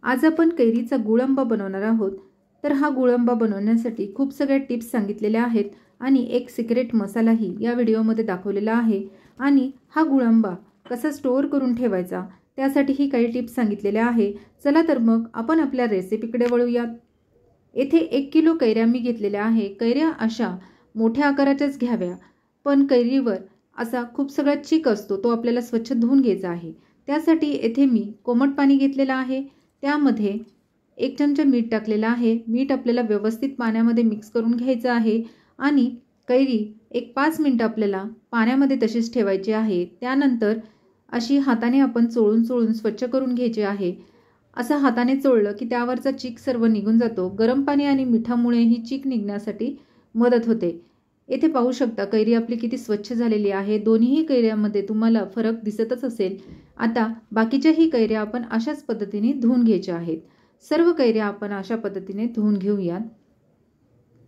आज आपण कैरीचा गुळंबा बनवणार आहोत। तर हा गुळंबा बनवण्यासाठी खूप सगळ्या टिप्स सांगितलेल्या आहेत आणि एक सिक्रेट मसालाही या व्हिडिओमध्ये दाखवलेला आहे आणि हा गुळंबा कसा स्टोअर करून ठेवायचा त्यासाठीही काही टिप्स सांगितलेल्या आहे। चला तर मग आपण आपल्या रेसिपीकडे वळूयात। येथे 1 किलो कैऱ्या मी घेतलेल्या आहे। कैऱ्या अशा मोठ्या आकाराच्याच घ्याव्या, पण कैरीवर असा खूप सगळा चीक असतो, तो आपल्याला स्वच्छ धुवून घ्यायचा आहे। त्यासाठी येथे मी कोमट पाणी घेतलेलं आहे, त्यामध्ये 1 चमचा मीठ टाकलेलं आहे। मीठ आपल्याला व्यवस्थित पाण्यामध्ये मिक्स करून घ्यायचं आहे आणि कैरी एक 5 मिनिट आपल्याला पाण्यामध्ये तशीच ठेवायची आहे। त्यानंतर अशी हाताने आपण चोळून चोळून स्वच्छ करून घ्यायची आहे। असं हाताने चोळलं की त्यावरचा चीक सर्व निघून जातो। गरम पाणी आणि मिठामुळे ही चीक निघण्यासाठी मदत होते। येथे पाहू शकता कैरी आपली किती स्वच्छ झालेली आहे। दोन्ही कैऱ्यांमध्ये तुम्हाला फरक दिसतच असेल। आता बाकीच्याही कैऱ्या आपण अशाच पद्धतीने धुवून घ्यायच्या आहेत। सर्व कैऱ्या आपण अशा पद्धतीने धुवून घेऊयात।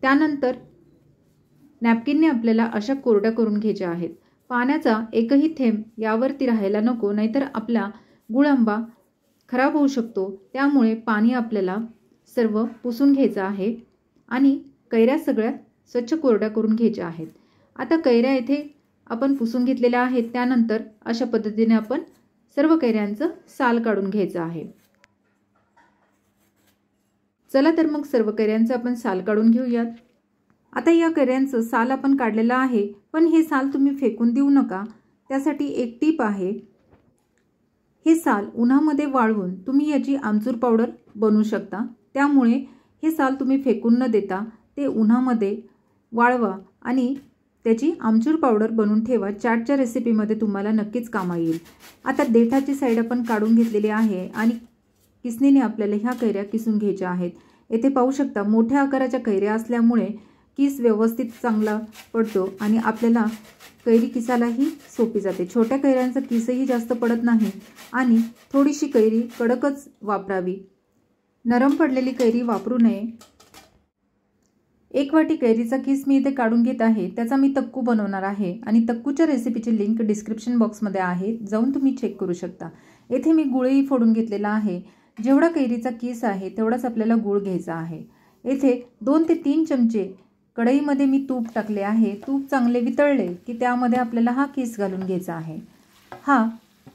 त्यानंतर नॅपकिनने आपल्याला अशा कोरड्या करून घ्यायच्या आहेत। पाण्याचा एकही थेंब यावरती राहायला नको, नाहीतर आपला गुळंबा खराब होऊ शकतो। त्यामुळे पाणी आपल्याला सर्व पुसून घ्यायचं आहे आणि कैऱ्या सगळ्या स्वच्छ कोरड्या करून घ्यायच्या आहेत। आता कैऱ्या येथे आपण पुसून घेतलेल्या आहेत। त्यानंतर अशा पद्धतीने आपण सर्व कैऱ्यांचं साल काढून घ्यायचं आहे। चला तर मग सर्व कैऱ्यांचं आपण साल काढून घेऊयात। आता या कैऱ्यांचं साल आपण काढलेलं आहे, पण हे साल तुम्ही फेकून देऊ नका। त्यासाठी एक टिप आहे, हे साल उन्हामध्ये वाळवून तुम्ही याची आमचूर पावडर बनवू शकता। त्यामुळे हे साल तुम्ही फेकून न देता ते उन्हामध्ये वाळवा आणि त्याची आमचूर पावडर बनवून ठेवा। चाटच्या रेसिपीमध्ये तुम्हाला नक्कीच कामा येईल। आता देठाची साईड आपण काढून घेतलेली आहे आणि किसणीने आपल्याला ह्या कैऱ्या किसून घ्यायच्या आहेत। येथे पाहू शकता मोठ्या आकाराच्या कैऱ्या असल्यामुळे किस व्यवस्थित चांगला पडतो आणि आपल्याला कैरी किसायलाही सोपी जाते। छोट्या कैऱ्यांचा किसही जास्त पडत नाही आणि थोडीशी कैरी कडकच वापरावी, नरम पडलेली कैरी वापरू नये। 1 वाटी कैरीचा किस मी इथे काढून घेत आहे। त्याचा मी तक्कू बनवणार आहे आणि तक्कूच्या रेसिपीची लिंक डिस्क्रिप्शन बॉक्समध्ये आहे, जाऊन तुम्ही चेक करू शकता। येथे मी गुळही फोडून घेतलेला आहे। जेवढा कैरीचा किस आहे तेवढाच आपल्याला गुळ घ्यायचा आहे। येथे 2 ते 3 चमचे कढईमध्ये मी तूप टाकले आहे। तूप चांगले वितळले की त्यामध्ये आपल्याला हा किस घालून घ्यायचा आहे। हा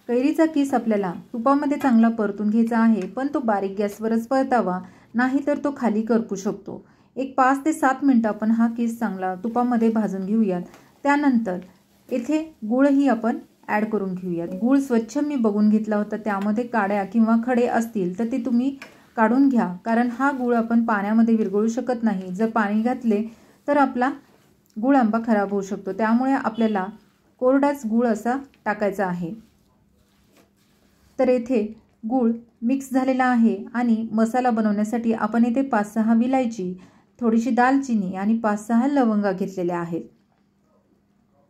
कैरीचा किस आपल्याला तुपामध्ये चांगला परतून घ्यायचा आहे, पण तो बारीक गॅसवरच परतावा, नाही तर तो खाली करपू शकतो। एक 5 ते 7 मिनिटं आपण हा किस चांगला तुपामध्ये भाजून घेऊयात। त्यानंतर येथे गुळही आपण ॲड करून घेऊयात। गुळ स्वच्छ मी बघून घेतला होता, त्यामध्ये काड्या किंवा खडे असतील तर ते तुम्ही काढून घ्या, कारण हा गुळ आपण पाण्यामध्ये विरघळू शकत नाही। जर पाणी घातले तर आपला गुळंबा खराब होऊ शकतो। त्यामुळे आपल्याला कोरडाच गुळ असा टाकायचा आहे। तर येथे गुळ मिक्स झालेला आहे आणि मसाला बनवण्यासाठी आपण येथे 5-6 विलायची, थोडीशी दालचिनी आणि 5-6 लवंगा घेतलेल्या आहेत।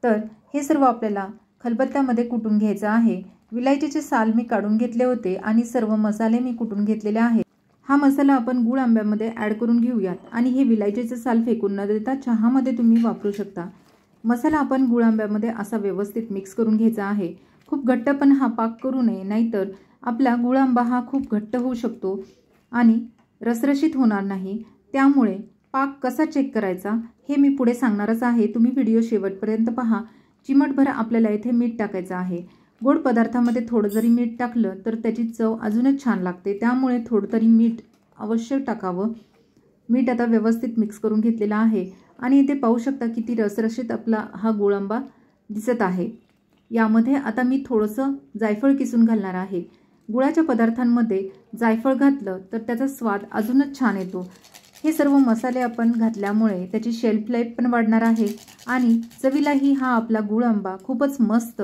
तर हे सर्व आपल्याला खलबत्त्यामध्ये कुटून घ्यायचं आहे। विलायचीचे साल मी काढून घेतले होते आणि सर्व मसाले मी कुटून घेतलेले आहेत। हा मसाला आपण गुळ आंब्यामध्ये ॲड करून घेऊयात आणि हे विलायचीचे साल फेकून न देता चहामध्ये तुम्ही वापरू शकता। मसाला आपण गुळ आंब्यामध्ये असा व्यवस्थित मिक्स करून घ्यायचा आहे। खूप घट्ट पण हा पाक करू नये, नाहीतर आपला गुळ आंबा हा खूप घट्ट होऊ शकतो आणि रसरशीत होणार नाही। त्यामुळे पाक कसा चेक करायचा हे मी पुढे सांगणारच आहे, तुम्ही व्हिडिओ शेवटपर्यंत पहा। चिमटभर आपल्याला इथे मीठ टाकायचं आहे। गोड पदार्थामध्ये थोडं जरी मीठ टाकलं तर त्याची चव अजूनच छान लागते, त्यामुळे थोडं तरी मीठ अवश्य टाकावं। मीठ आता व्यवस्थित मिक्स करून घेतलेलं आहे आणि इथे पाहू शकता किती रसरशीत आपला हा गुळंबा दिसत आहे। यामध्ये आता मी थोडंसं जायफळ किसून घालणार आहे। गुळाच्या पदार्थांमध्ये जायफळ घातलं तर त्याचा स्वाद अजूनच छान येतो। हे सर्व मसाले आपण घातल्यामुळे त्याची शेल्फ लाईफ पण वाढणार आहे आणि चवीलाही हा आपला गुळंबा खूपच मस्त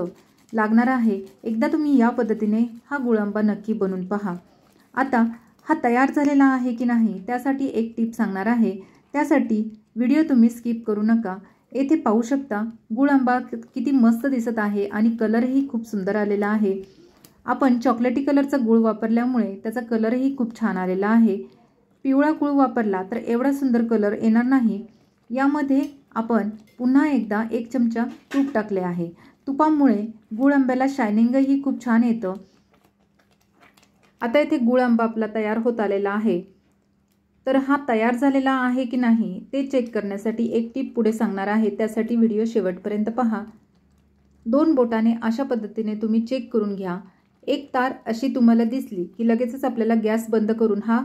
लागणार आहे। एकदा तुम्ही या पद्धतीने हा गुळंबा नक्की बनवून पहा। आता हा तयार झालेला आहे की नाही त्यासाठी एक टिप सांगणार आहे, त्यासाठी व्हिडिओ तुम्ही स्किप करू नका। येथे पाहू शकता गुळंबा किती मस्त दिसत आहे आणि कलरही खूप सुंदर आलेला आहे। आपण चॉकलेटी कलरचा गुळ वापरल्यामुळे त्याचा कलरही खूप छान आलेला आहे। पिवळा गुळ वापरला तर एवढा सुंदर कलर येणार नाही। यामध्ये आपण पुन्हा एकदा 1 चमचा तूप टाकले आहे। तुपामुळे गुळ आंब्याला शायनिंगही खूप छान येतं। आता इथे गुळांबा आपला तयार होत आलेला आहे। तर हा तयार झालेला आहे की नाही ते चेक करण्यासाठी एक टिप पुढे सांगणार आहे, त्यासाठी व्हिडिओ शेवटपर्यंत पहा। 2 बोटाने अशा पद्धतीने तुम्ही चेक करून घ्या। एक तार अशी तुम्हाला दिसली की लगेचच आपल्याला गॅस बंद करून हा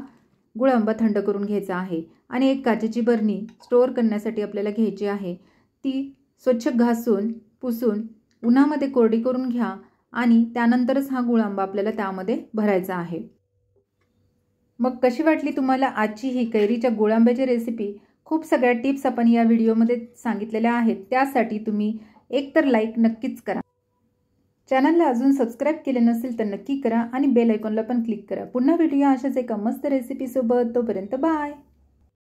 गुळांबा थंड करून घ्यायचा आहे। आणि एक काचेची बरणी स्टोअर करण्यासाठी आपल्याला घ्यायची आहे। ती स्वच्छ घासून पुसून उन्हामध्ये कोरडी करून घ्या आणि त्यानंतरच हा गुळांबा आपल्याला त्यामध्ये भरायचा आहे। मग कशी वाटली तुम्हाला आजची ही कैरीच्या गुळांब्याची रेसिपी? खूप सगळ्या टिप्स आपण या व्हिडिओमध्ये सांगितलेल्या आहेत, त्यासाठी तुम्ही एक तर लाईक नक्कीच करा। चॅनलला अजून सबस्क्राईब केले नसेल तर नक्की करा आणि बेल आयकॉनला पण क्लिक करा। पुन्हा भेटूया अशाच एका मस्त रेसिपी सोबत, तोपर्यंत बाय।